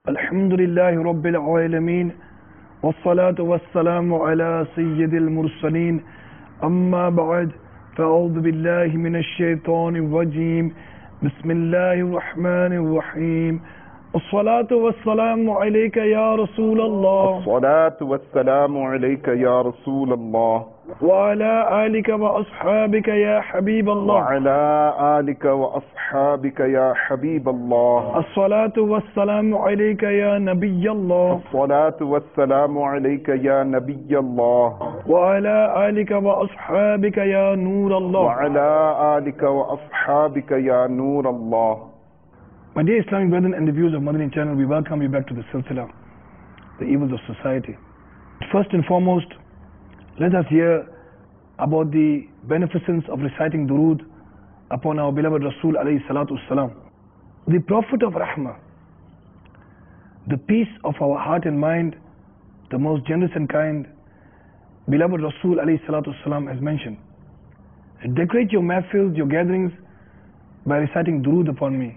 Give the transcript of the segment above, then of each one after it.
الحمد لله رب العالمين والصلاة والسلام على سيد المرسلين أما بعد فأعوذ بالله من الشيطان الرجيم بسم الله الرحمن الرحيم الصلاة والسلام عليك يا رسول الله الصلاة والسلام عليك يا رسول الله وعلى آلك وأصحابك يا حبيب الله وعلى آلك وأصحابك يا حبيب الله الصلاة والسلام عليك يا نبي الله الصلاة والسلام عليك يا نبي الله وعلى آلك وأصحابك يا نور الله وعلى آلك وأصحابك يا نور الله. My dear Islamic brethren and the viewers of Madani channel, we welcome you back to the Silsila, the evils of society. First and foremost, let us hear about the beneficence of reciting durood upon our beloved Rasul alayhi salatu wassalam. The Prophet of Rahmah, the peace of our heart and mind, the most generous and kind, beloved Rasul alayhi salatu wassalam has mentioned, decorate your mahfils, your gatherings by reciting durood upon me.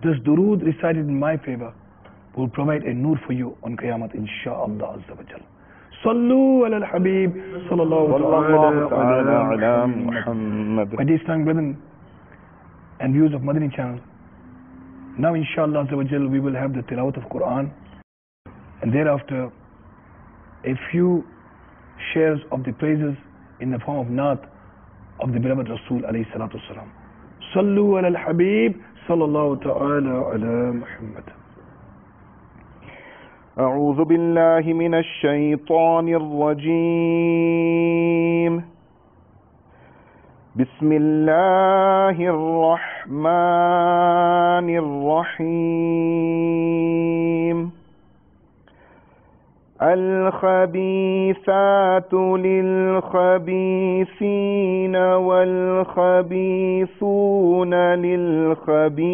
This durood recited in my favor will provide a nur for you on Qiyamah, insha'Allah Azza wa Jal. Sallu ala al-Habib sallallahu ta'ala ala Muhammad. My dear Islamic brethren and viewers of Madani channel, now insha'Allah Azza wa Jal we will have the tilawat of Quran, and thereafter a few shares of the praises in the form of naat of the beloved Rasul alayhi salatu wasalam. Sallu ala al-Habib sallallahu ta'ala ala Muhammad. أعوذ بالله من الشيطان الرجيم. بسم الله الرحمن الرحيم. الخبيثات للخبيثين والخبيثون للخبيثات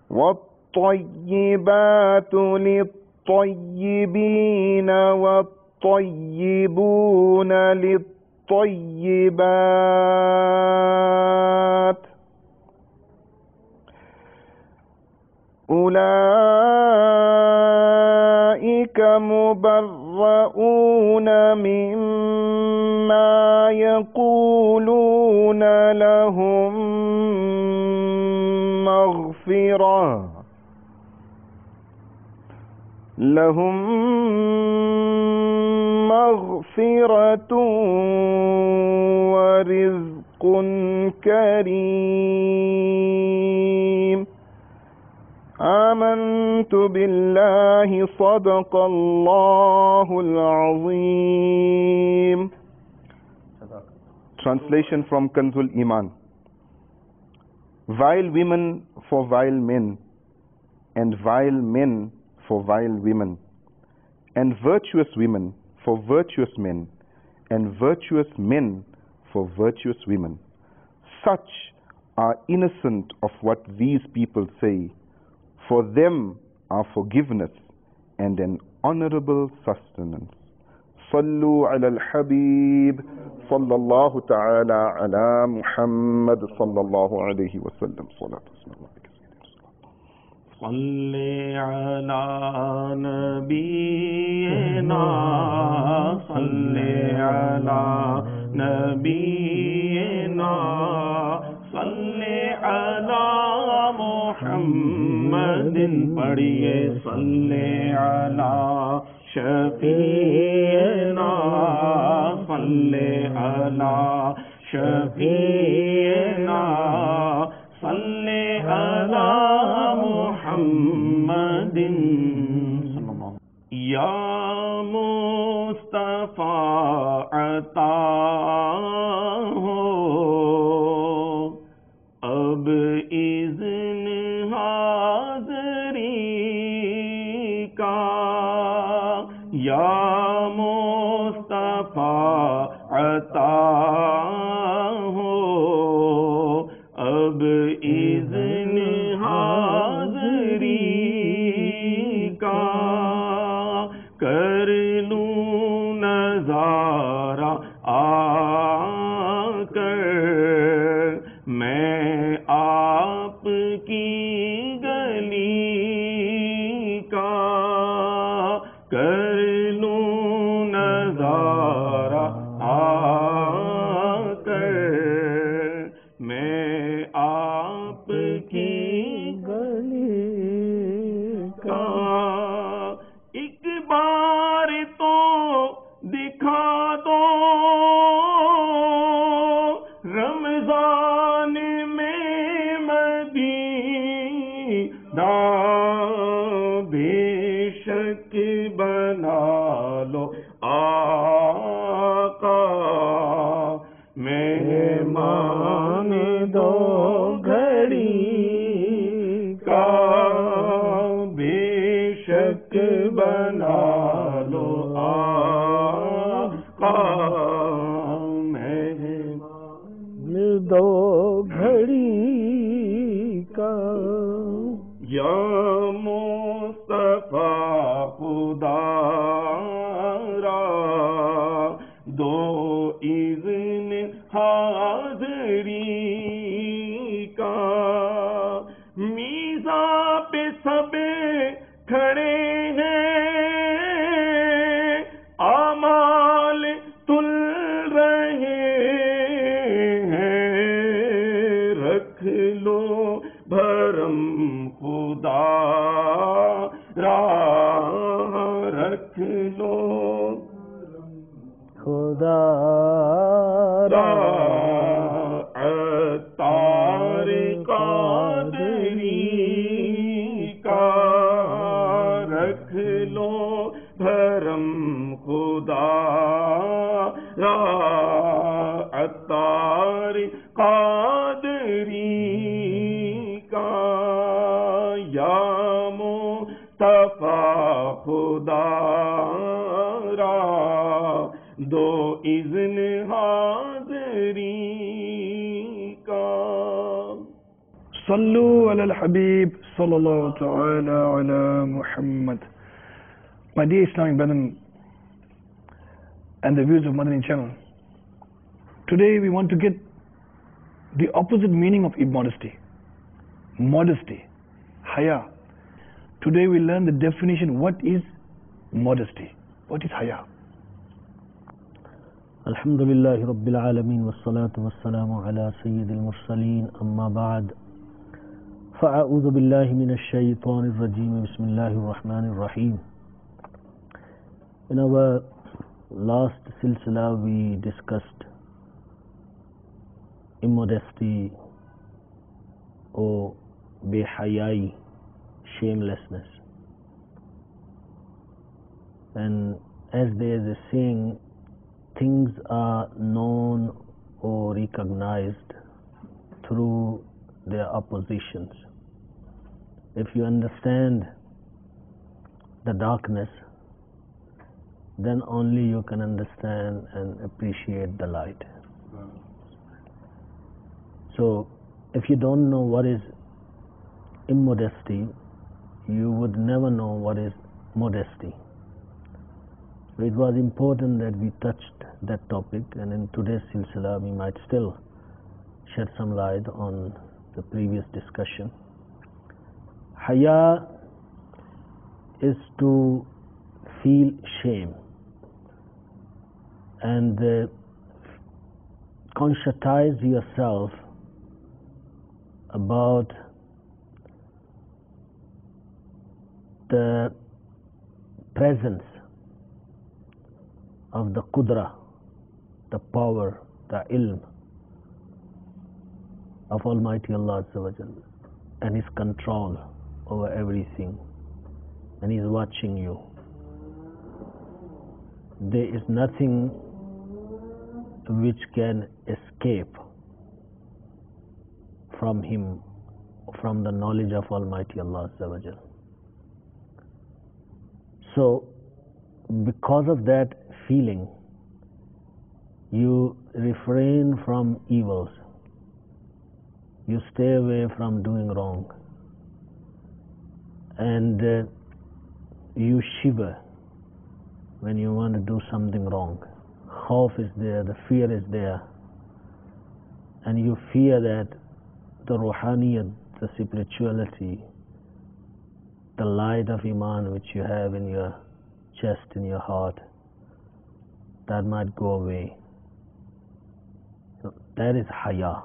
والطيبات للطيبين والطيبون للطيبات أولئك مبرؤون مما يقولون لهم مغفرة ورزق كريم. آمنت بالله صدق الله العظيم. Translation from Kanzul Iman. Vile women for vile men, and vile men for vile women, and virtuous women for virtuous men, and virtuous men for virtuous women. Such are innocent of what these people say. For them are forgiveness and an honorable sustenance. Sallu ala al-Habib sallallahu ta'ala ala Muhammad sallallahu alayhi wa sallam. Salli ala nabiyyina, salli ala nabiyyina, salli ala Muhammadin. Padhiye salli ala shafi'ina, salli ala shafi'ina, salli ala Muhammadin. Ya Mustafa ata ho ab izn hazri ka. Ya Mustafa ata ho ab izn hazri ka. کر لوں نظارہ آ کر میں کی گلی کا کر لوں نظارہ آ کر میں آپ کی گلی کا ایک بار تو دکھا دو رمضان میں مدینہ بے شک بنا لو آقا مہمان دو گھڑی کا بے شک بنا لو آقا دو گھڑی کا یا مصطفیٰ خدا را دو اذن حاضری کا میزاں پہ سب کھڑے ہیں اعمال تل رہے ہیں رکھ لو بھرم خدا را رکھ لو خدا را عطار قادری کا رکھ لو بھرم خدا را عطار قادری کا یا مصطفیٰ خدا را دو اذن حاضری کا صلو علی الحبیب صلی اللہ تعالی علی Muhammad. My dear Islamic brethren and the viewers of Madani channel, today we want to get the opposite meaning of immodesty, modesty, haya. Today we learn the definition, what is modesty, what is haya. الحمد لله رب العالمين والصلاة والسلام على سيد المرسلين أما بعد فأعوذ بالله من الشيطان الرجيم بسم الله الرحمن الرحيم. In our last silsila we discussed immodesty or behayai, shamelessness, and as there is a saying, things are known or recognized through their oppositions. If you understand the darkness, then only you can understand and appreciate the light. So, if you don't know what is immodesty, you would never know what is modesty. So it was important that we touched that topic, and in today's silsila we might still shed some light on the previous discussion. Haya is to feel shame and conscientize yourself about the presence of the Qudra, the power, the ilm of Almighty Allah Azza wa Jalla, and His control over everything, and He's watching you. There is nothing which can escape from Him, from the knowledge of Almighty Allah Azza wa Jalla. So, because of that feeling, you refrain from evils, you stay away from doing wrong, and you shiver when you want to do something wrong. Khawf is there, the fear is there, and you fear that the ruhaniyat, the spirituality, the light of Iman which you have in your chest, in your heart, that might go away. So that is haya.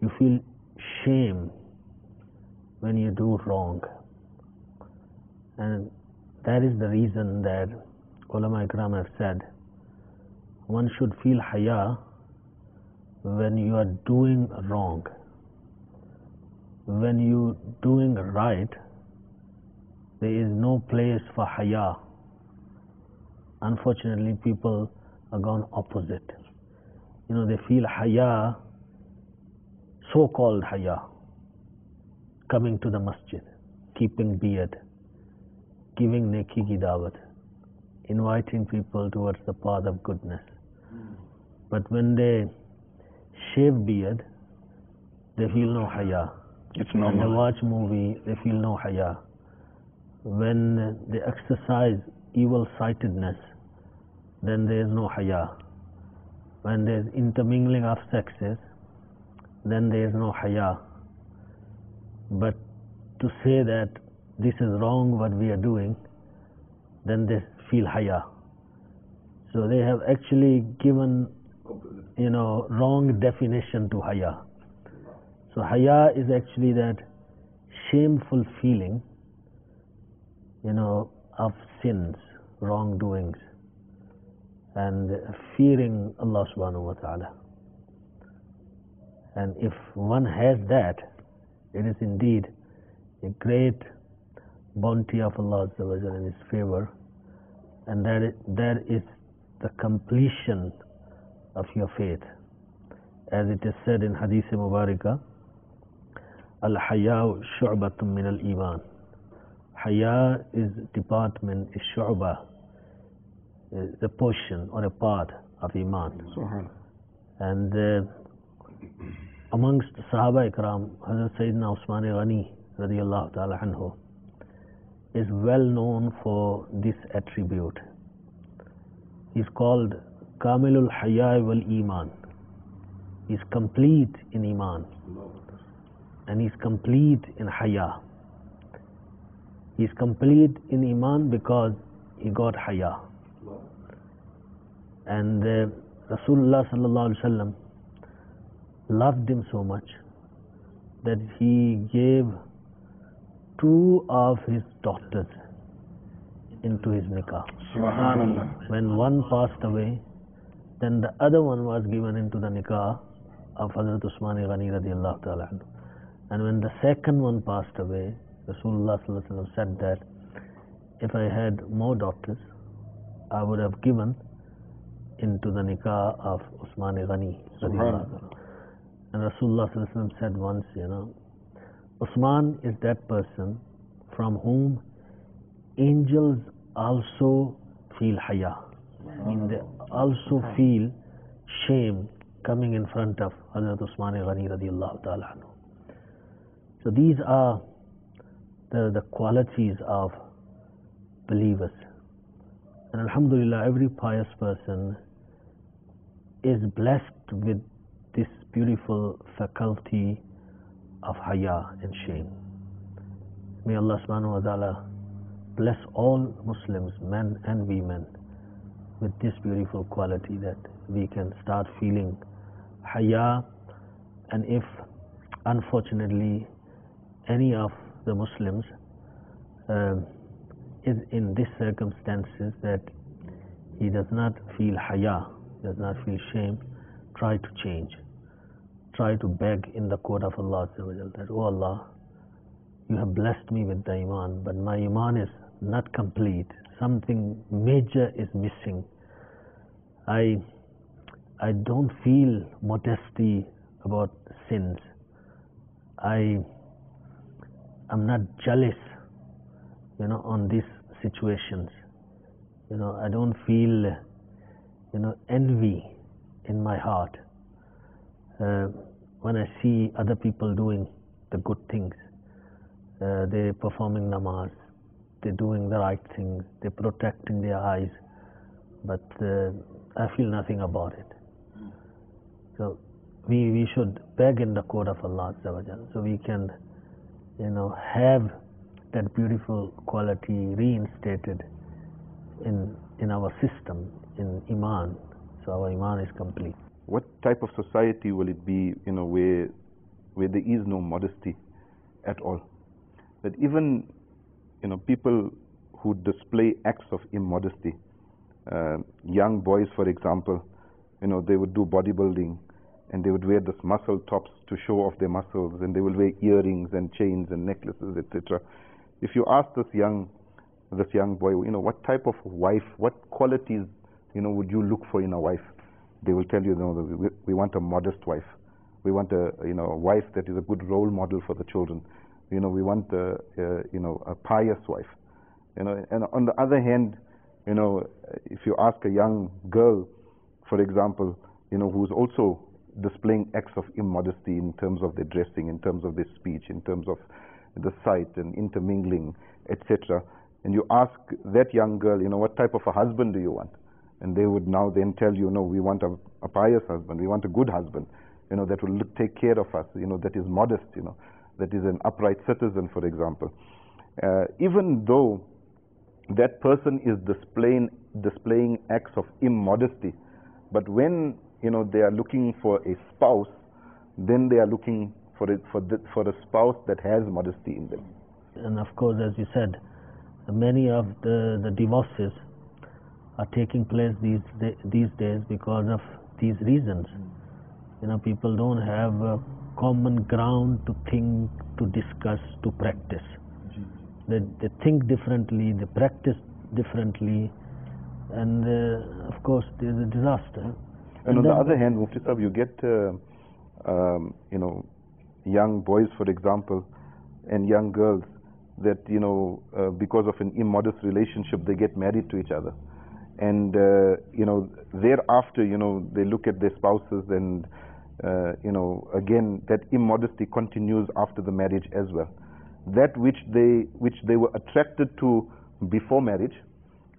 You feel shame when you do wrong. And that is the reason that ulama ikram have said one should feel haya when you are doing wrong. When you doing right, there is no place for haya. Unfortunately, people are gone opposite. They feel haya, so-called haya, coming to the masjid, keeping beard, giving neki ki dawat, inviting people towards the path of goodness. But when they shave beard, they feel no haya. It's When they normal. watch movie, they feel no haya. When they exercise evil-sightedness, then there is no haya. When there is intermingling of sexes, then there is no haya. But to say that this is wrong what we are doing, then they feel haya. So they have actually given, wrong definition to haya. So haya is actually that shameful feeling, of sins, wrongdoings, and fearing Allah subhanahu wa ta'ala. And if one has that, it is indeed a great bounty of Allah Azza wa Jalla in His favor, and that is the completion of your faith. As it is said in Hadith Mubarakah, Al-Haya'u shu'batun min al-Iman. Haya is department, is shu'bah, the portion or a part of Iman. And amongst Sahaba Ikram, Hazrat Sayyidina Usman Ghani radiyallahu ta'ala anhu is well known for this attribute. He's called Kamilul Haya wal Iman. He's complete in Iman and he's complete in Haya. He's complete in Iman because he got Haya. And Rasulullah sallallahu alaihi wasallam loved him so much that he gave 2 of his daughters into his nikah. Subhanallah. When one passed away, then the other one was given into the nikah of Hazrat Usman Ghani radiyallahu ta'ala anhu. And when the second one passed away, Rasulullah sallallahu alaihi wasallam said that if I had more daughters, I would have given into the nikah of Usman Ghani radiyallahu ta'ala. And Rasulullah sallallahu alaihi wasallam said once, Usman is that person from whom angels also feel haya. I mean, they also feel shame coming in front of Hazrat Usman Ghani radiyallahu ta'ala anhu. So these are the qualities of believers. And alhamdulillah, every pious person is blessed with this beautiful faculty of haya and shame. May Allah subhanahu wa ta'ala bless all Muslims, men and women, with this beautiful quality that we can start feeling haya. And if unfortunately any of the Muslims is in these circumstances that he does not feel haya, does not feel shame, try to change. Try to beg in the court of Allah that, oh Allah, you have blessed me with the Iman, but my Iman is not complete. Something major is missing. I don't feel modesty about sins. I'm not jealous, on these situations. I don't feel, envy in my heart. When I see other people doing the good things, they're performing namaz, they're doing the right things, they're protecting their eyes, but I feel nothing about it. So we should beg in the court of Allah Azza wa Jal, so we can, have that beautiful quality reinstated in our system, in Iman, so our Iman is complete. What type of society will it be, where there is no modesty at all? That even, people who display acts of immodesty, young boys, for example, they would do bodybuilding, and they would wear this muscle tops to show off their muscles, and they will wear earrings and chains and necklaces, etc. If you ask this young boy, what type of wife, what qualities, would you look for in a wife? They will tell you, we want a modest wife. We want a wife that is a good role model for the children. We want a pious wife. And on the other hand, if you ask a young girl, for example, who's also displaying acts of immodesty in terms of their dressing, in terms of their speech, in terms of the sight and intermingling, etc. And you ask that young girl, what type of a husband do you want? And they would now then tell you, we want a pious husband, we want a good husband, that will take care of us, that is modest, that is an upright citizen, for example. Even though that person is displaying acts of immodesty, but when they are looking for a spouse, then they are looking for a spouse that has modesty in them. And of course, as you said, many of the divorces are taking place these days because of these reasons. People don't have a common ground to think, to discuss, to practice. They think differently, they practice differently, and of course there's a disaster. And on the other hand, Mufti Sahib, you get young boys, for example, and young girls that because of an immodest relationship, they get married to each other, and thereafter they look at their spouses, and again that immodesty continues after the marriage as well. That which they were attracted to before marriage,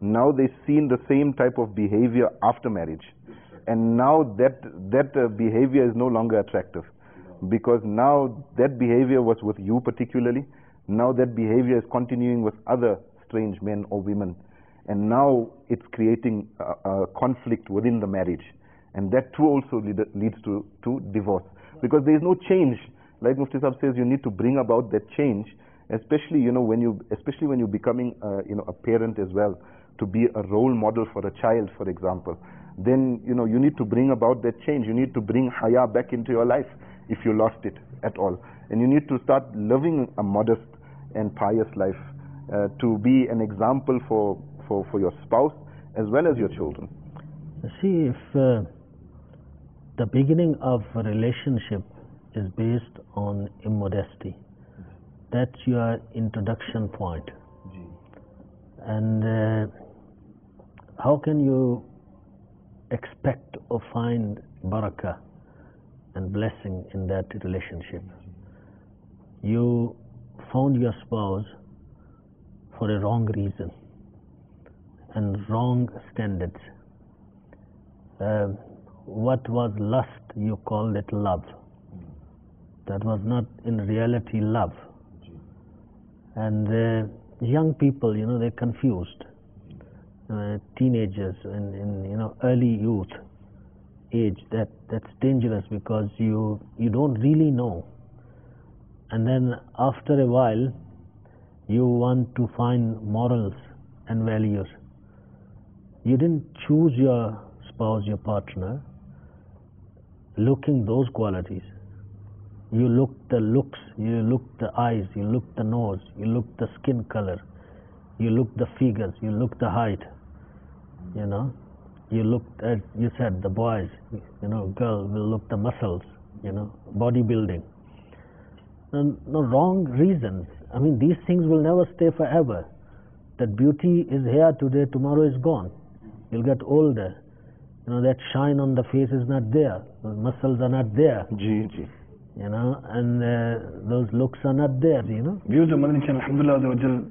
now they've seen the same type of behavior after marriage, and now that behavior is no longer attractive, because now that behavior was with you particularly, now that behavior is continuing with other strange men or women, and now it's creating a conflict within the marriage, and that too also leads to divorce, because there is no change. Like Mufti Sahib says, you need to bring about that change, especially when you're becoming a parent as well, to be a role model for a child, for example. Then you need to bring about that change. You need to bring haya back into your life if you lost it at all, and you need to start living a modest and pious life to be an example for your spouse as well as your children. See, if the beginning of a relationship is based on immodesty, that's your introduction point. And how can you expect or find barakah and blessing in that relationship? You found your spouse for a wrong reason and wrong standards. What was lust, you called it love. That was not in reality love. And young people, they're confused. Teenagers in early youth age, that's dangerous, because you don't really know. And then after a while, you want to find morals and values. You didn't choose your spouse, your partner, looking those qualities. You looked the looks, you looked the eyes, you looked the nose, you looked the skin color, you looked the figures, you looked the height. You looked at, you said the boys, girl will look the muscles, bodybuilding. No wrong reasons. I mean, these things will never stay forever. That beauty is here today, tomorrow is gone. You'll get older. That shine on the face is not there. Those muscles are not there. And those looks are not there. Viewers of Madani channel, alhamdulillah,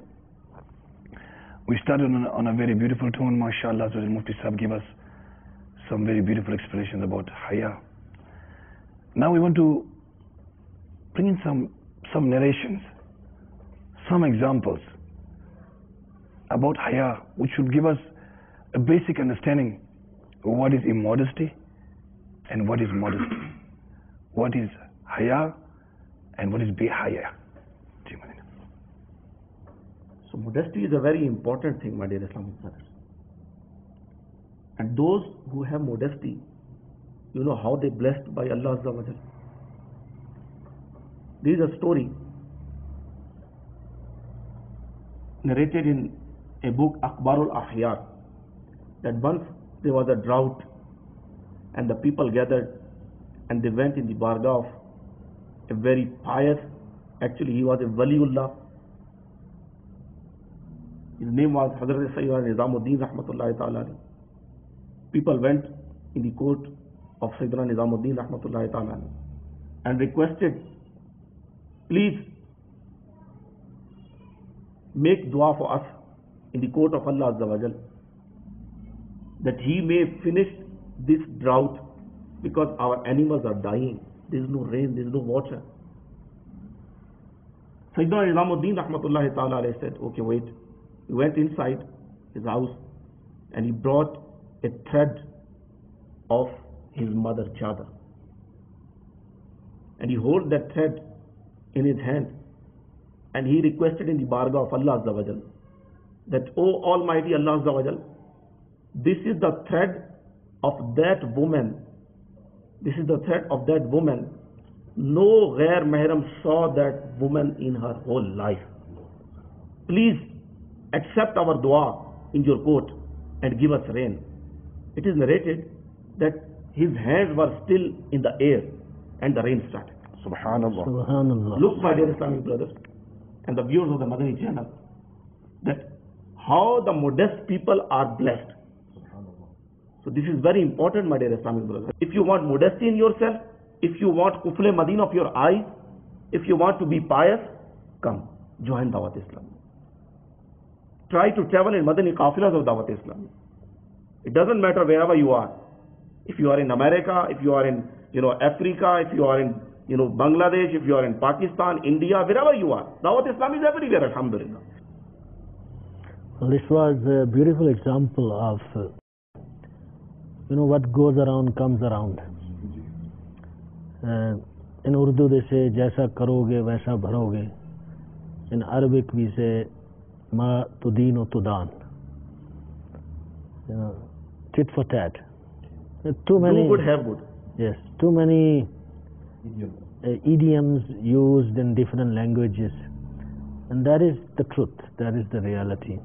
we started on a very beautiful tone, mashallah. Mufti Sahib gave us some very beautiful explanations about haya. Now we want to bring in some narrations, some examples about haya, which should give us a basic understanding of what is immodesty and what is modesty. What is haya and what is behaya. So modesty is a very important thing, my dear Islamic brothers. And those who have modesty, you know how they blessed by Allah Azza wa Jal. There is a story narrated in a book, Akhbarul Ahyar, that once there was a drought and the people gathered and they went in the bargah of a very pious, actually he was a Waliullah. His name was Hazrat Sayyidina Nizamuddin Rahmatullahi Ta'ala. People went in the court of Sayyidina Nizamuddin Rahmatullahi Ta'ala and requested, please make dua for us in the court of Allah Azza wa Jal, that he may finish this drought, because our animals are dying. There is no rain, there is no water. Sayyidina Nizamuddin Rahmatullahi Ta'ala said, okay, wait. He went inside his house and he brought a thread of his mother chadar, and he held that thread in his hand, and he requested in the bargah of Allah Azza wa Jal that, O Almighty Allah Azza wa Jal, this is the thread of that woman, this is the thread of that woman. No ghair mahram saw that woman in her whole life. Please accept our dua in your court and give us rain. It is narrated that his hands were still in the air and the rain started. Subhanallah. Subhanallah. Look, my dear Islamic brothers and the viewers of the Madani channel, that how the modest people are blessed. So this is very important, my dear Islamic brothers. If you want modesty in yourself, if you want kufle madin of your eyes, if you want to be pious, come, join Dawat Islam. Try to travel in Madani qafilas of Dawat Islam. It doesn't matter wherever you are. If you are in America, if you are in Africa, if you are in Bangladesh, if you are in Pakistan, India, wherever you are, Dawat Islam is everywhere, alhamdulillah. Well, this was a beautiful example of what goes around comes around. In Urdu they say jaisa karoge vaisa bharoge. In Arabic we say ma tudino tudan. Tit for tat. Too many. Do good, have good. Yes, too many idioms used in different languages, and that is the truth. That is the reality.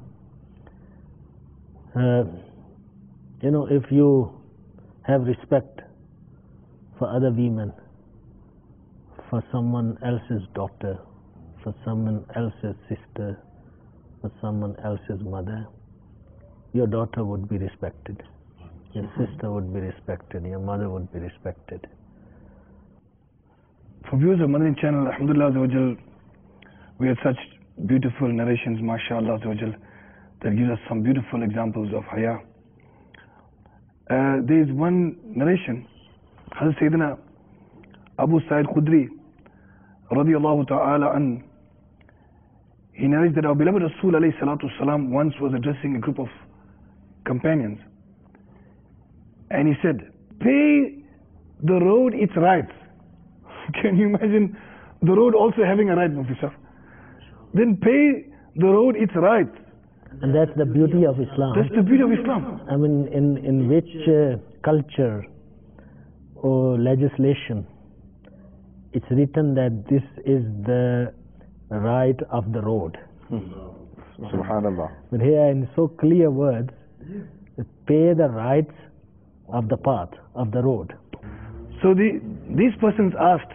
If you have respect for other women, for someone else's daughter, for someone else's sister, for someone else's mother, your daughter would be respected, your sister would be respected, your mother would be respected. For viewers of Madani channel, alhamdulillah Azza wa Jal, we had such beautiful narrations, mashallah Azza wa Jal, that gives us some beautiful examples of haya. There is one narration, Hazrat Sayyidina Abu Sa'id Khudri radiyallahu ta'ala an, he narrates that our beloved Rasul alayhi salatu salam once was addressing a group of companions, and he said, pay the road its rights. Can you imagine the road also having a right, Mufti Sahib? Then pay the road its rights. And that's the beauty of Islam. That's the beauty of Islam. I mean, in which culture or legislation it's written that this is the right of the road. Subhanallah. But here in so clear words, pay the rights of the path, of the road. So these persons asked,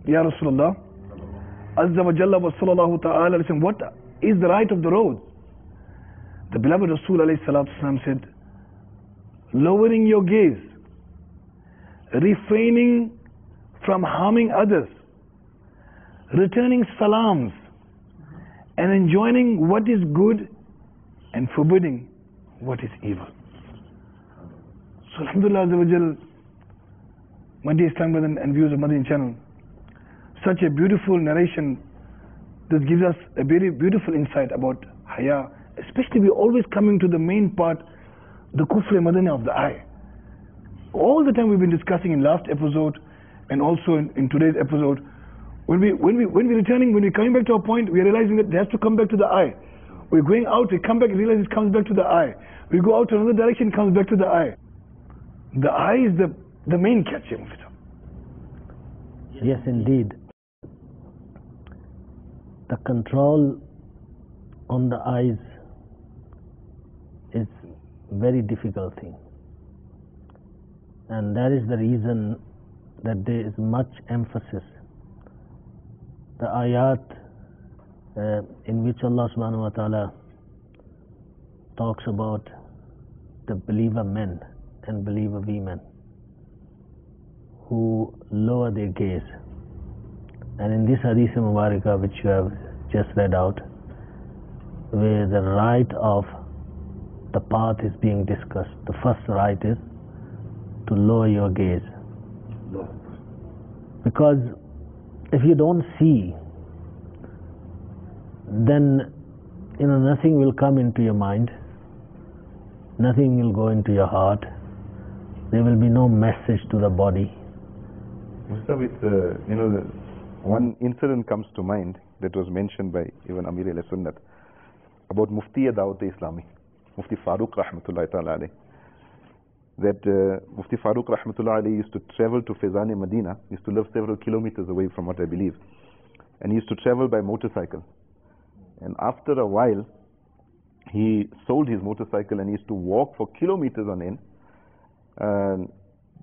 Ya Rasulullah, Azza wa Jalla wa sallallahu ta'ala, listen, what is the right of the road? The beloved Rasul alayhi salatu wasalam said, lowering your gaze, refraining from harming others, returning salams, and enjoining what is good and forbidding what is evil. So alhamdulillah Azza wa Jal, My dear Islam brothers and viewers of Madani channel, such a beautiful narration that gives us a very beautiful insight about haya. Especially we're always coming to the main part, the kufr madani of the eye. All the time we've been discussing in last episode and also in today's episode, when we're returning, when we're coming back to our point, we're realizing that it has to come back to the eye. We're going out, we come back and realize it comes back to the eye. We go out to another direction, it comes back to the eye. The eye is the main catch here, Mufti. Yes, indeed. The control on the eyes is very difficult thing, and that is the reason that there is much emphasis. The ayat in which Allah subhanahu wa ta'ala talks about the believer men and believer women who lower their gaze, and in this hadith mubarakah which you have just read out, where the right of the path is being discussed, the first right is to lower your gaze, because if you don't see, then nothing will come into your mind, nothing will go into your heart, there will be no message to the body. One incident comes to mind that was mentioned by even Amir al-Sunnat about Mufti Dawat Islami, Mufti Farooq rahmatullahi ta'ala alayh. That Mufti Farooq rahmatullahi alayhi used to travel to Faizan Medina, used to live several kilometers away from what I believe, and he used to travel by motorcycle. And after a while, he sold his motorcycle and he used to walk for kilometers on end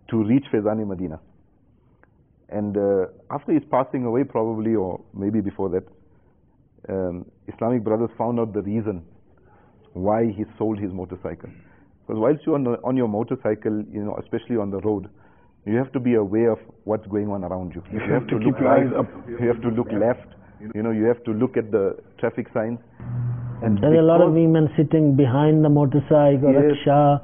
to reach Faizan Medina. And after his passing away, probably, or maybe before that, Islamic brothers found out the reason why he sold his motorcycle. Because whilst you're on your motorcycle, especially on the road, you have to be aware of what's going on around you. You have to look right, you have to look left, you have to look at the traffic signs. And there are a lot of women sitting behind the motorcycle, rickshaw,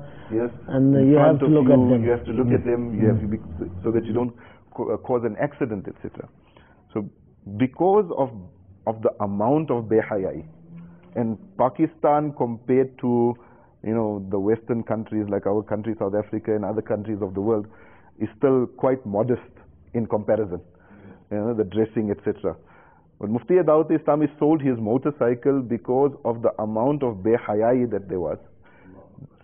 and you have to look at them. You have to look at them, you have to be, so that you don't cause an accident, etc. So because of the amount of behayai, and Pakistan compared to the Western countries like our country, South Africa, and other countries of the world, is still quite modest in comparison. The dressing, etc. But Mufti Dawat Islami sold his motorcycle because of the amount of behayai that there was,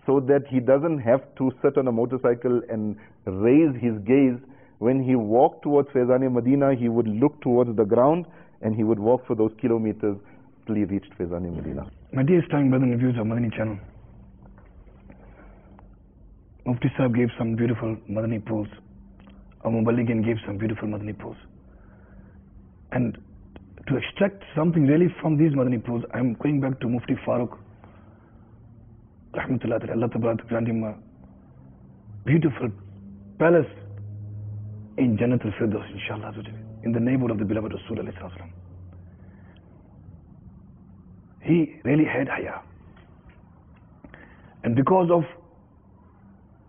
so that he doesn't have to sit on a motorcycle and raise his gaze. When he walked towards Faizan Medina, he would look towards the ground and he would walk for those kilometers till he reached Faizan Medina. My dear Islamic brothers and viewers of Madani channel, Mufti Sahib gave some beautiful Madani pools. Our Muballighin gave some beautiful Madani pools. And to extract something really from these Madani pools, I am going back to Mufti Farooq rahmatullah, Allah Tabarak grant him a beautiful palace in Jannat al-Firdaus, inshallah, in the neighborhood of the beloved Rasul alayhi salam. He really had haya. And because of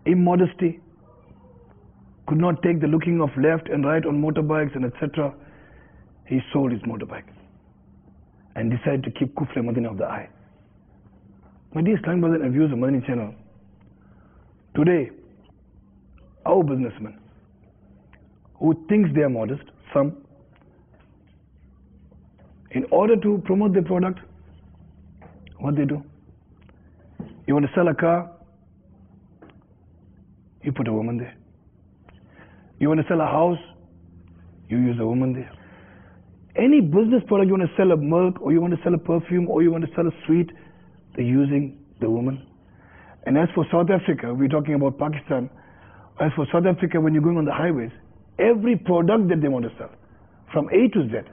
immodesty, could not take the looking of left and right on motorbikes and etc., he sold his motorbike and decided to keep kufr madani of the eye. My dear Islamic brothers and viewers of Madani channel, today, our businessmen who thinks they are modest, some, in order to promote their product, what they do? You want to sell a car, you put a woman there. You want to sell a house, you use a woman there. Any business product, you want to sell a milk, or you want to sell a perfume, or you want to sell a sweet, they're using the woman. And as for South Africa, we're talking about Pakistan. As for South Africa, when you're going on the highways, every product that they want to sell, from A to Z,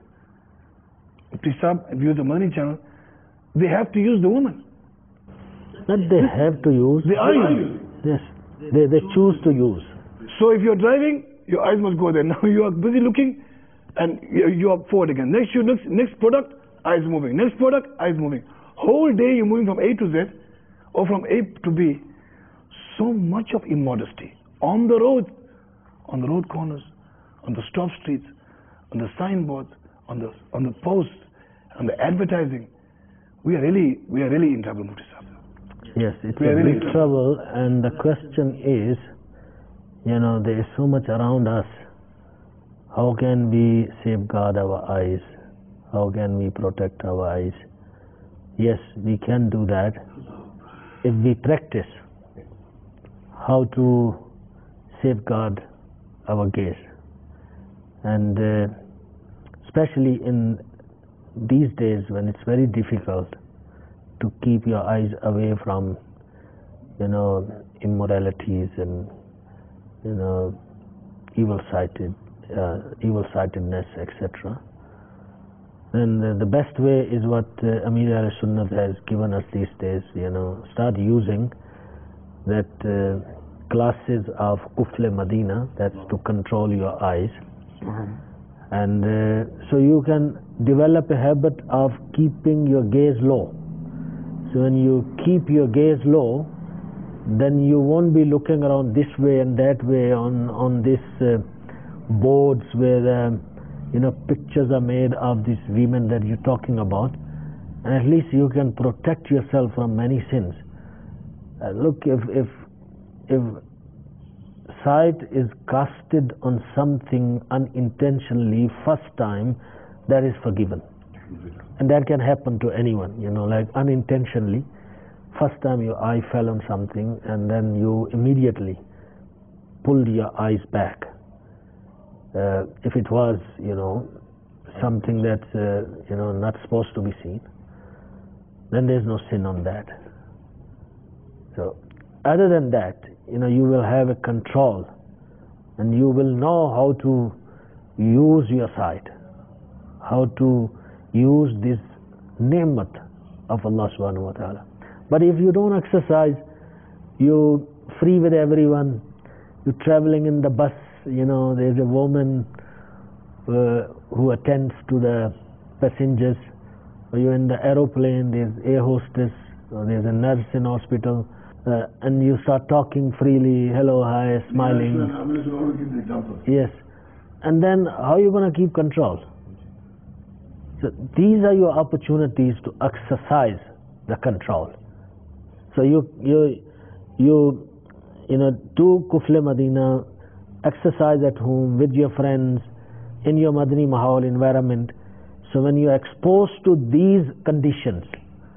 Tisab and viewers of Madani channel, they have to use the woman. Not they have to use. They are using. Yes, they choose to use. So if you're driving, your eyes must go there. Now you are busy looking, and you are forward again. Next product, eyes moving. Next product, eyes moving. Whole day you're moving from A to Z, or from A to B. So much of immodesty on the road, on the road corners, on the stop streets, on the signboards, on the posts, on the advertising. We are really in trouble, Mufti Sahib. Yes, it's We are a really big trouble, and the question is, there is so much around us. How can we safeguard our eyes? How can we protect our eyes? Yes, we can do that if we practice how to safeguard our gaze. And especially in these days when it's very difficult to keep your eyes away from, immoralities and, evil-sightedness, etc. And the best way is what Amir al-Sunnah has given us these days, start using that classes of Kufle Madina, that's to control your eyes. And so you can develop a habit of keeping your gaze low. So when you keep your gaze low, then you won't be looking around this way and that way on these boards where pictures are made of these women that you're talking about, and at least you can protect yourself from many sins. Look, if sight is casted on something unintentionally first time, that is forgiven, and that can happen to anyone. Like unintentionally, first time your eye fell on something, and then you immediately pulled your eyes back. If it was, something that's, not supposed to be seen, then there's no sin on that. So, other than that, you will have a control, and you will know how to use your sight, how to use this ni'mat of Allah subhanahu wa ta'ala. But if you don't exercise, you're free with everyone, you're traveling in the bus, there's a woman who attends to the passengers, or you're in the aeroplane, there's air hostess, or there's a nurse in hospital, and you start talking freely, hello, hi, smiling. Yes. And then how are you going to keep control? So these are your opportunities to exercise the control. So you do Kufle Madina, exercise at home with your friends in your Madani Mahal environment. So when you are exposed to these conditions,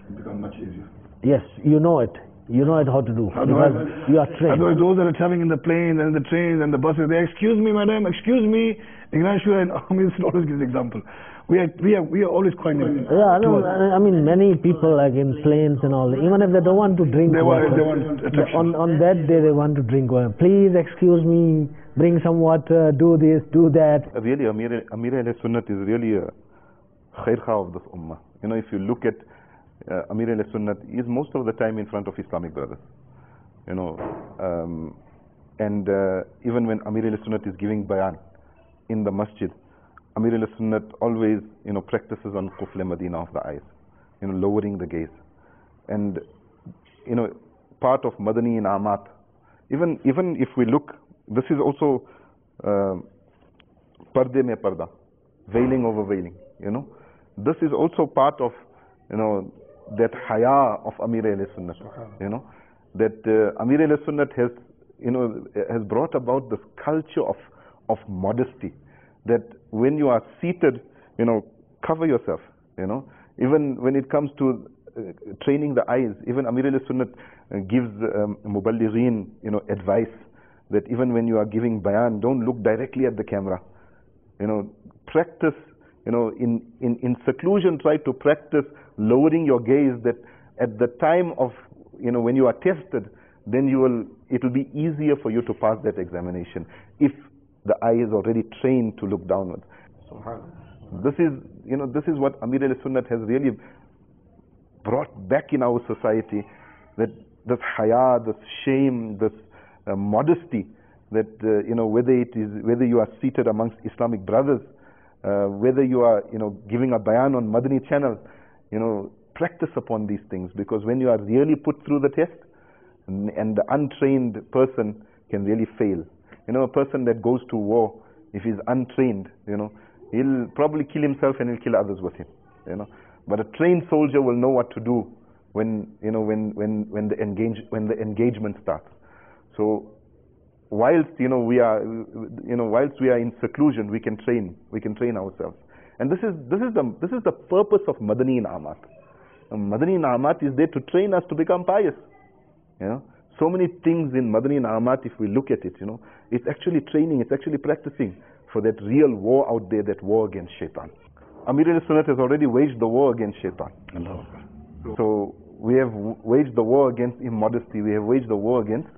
It becomes much easier. yes, you know it how to do, because you are trained. Otherwise, those that are traveling in the planes and in the trains and the buses, they excuse me, madam, excuse me. Ignacio and Amir always gives example. We are always quite. Yeah, no, I mean many people like in planes and all, even if they don't want to drink water, they want attraction. on that day they want to drink water. Please excuse me, bring some water, do this, do that. Really, Amir al-Sunnat is really a khairkha of this ummah. If you look at Amir al-Sunnat, he is most of the time in front of Islamic brothers. And even when Amir al-Sunnat is giving bayan in the masjid, Amir al-Sunnat always, practices on Kufle Madina of the eyes, lowering the gaze. And, part of Madani Inamat, even if we look, this is also Parde mein Parda, veiling over veiling, This is also part of, that haya of Amir al-Sunnat, that Amir al-Sunnat has brought about this culture of modesty, that when you are seated, cover yourself, even when it comes to training the eyes, even Amir al-Sunnat gives Muballighin, advice, that even when you are giving bayan, don't look directly at the camera, practice, in seclusion, try to practice lowering your gaze, that at the time of, when you are tested, then it will be easier for you to pass that examination, if the eye is already trained to look downward. This is what Amir al-Sunnat has really brought back in our society, that this haya, this shame, this modesty, that whether you are seated amongst Islamic brothers, whether you are giving a bayan on Madani channel, practice upon these things, because when you are really put through the test, and the untrained person can really fail. a person that goes to war, if he's untrained, he'll probably kill himself and he'll kill others with him, But a trained soldier will know what to do when the engagement starts. So whilst we are in seclusion, we can train ourselves. And this is the purpose of Madani In'amat. Madani In'amat is there to train us to become pious. So many things in Madani In'amat, if we look at it, it's actually training, it's actually practicing for that real war out there, that war against shaitan. Amir al-Sunnat has already waged the war against shaitan. So we have waged the war against immodesty, we have waged the war against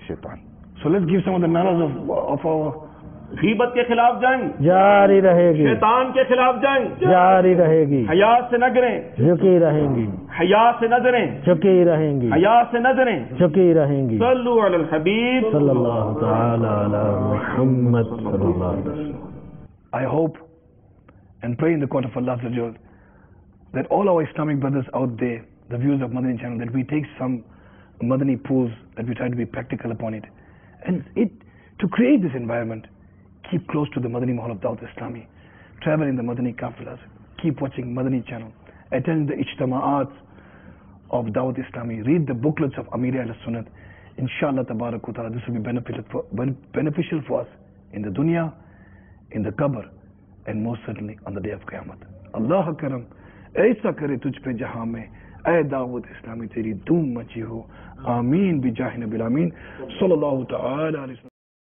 shaitan. So let's give some of the manners of our... गीबत के खिलाफ जंग जारी रहेगी, शैतान के खिलाफ जंग जारी रहेगी, हया से नजरें झुकी रहेंगी, हया से नजरें झुकी रहेंगी, हया से नजरें झुकी रहेंगी। सल्लु अलल हबीब सल्लल्लाहु तआला अला मुहम्मद सल्लल्लाहु अलैहि वसल्लम। I hope and pray in the court of Allah that all our Islamic brothers out there, the viewers of Madani channel, that we take some Madani pools, that we try to be practical upon it. And to create this environment, keep close to the Madani Mahal of Dawat Islami, travel in the Madani Kafilas, keep watching Madani channel, attend the Ijtama'at of Dawat Islami, read the booklets of Amir al-Sunnat. Inshallah tabarak wa ta'ala, this will be beneficial for us in the dunya, in the qabr, and most certainly on the day of Qiyamah. Allah karam, aisa kare tujh pe jahan mein, ay Dawat Islami teri doom machi ho. Ameen bi jahi nabil ameen. Sallallahu ta'ala alayhi wa sallam.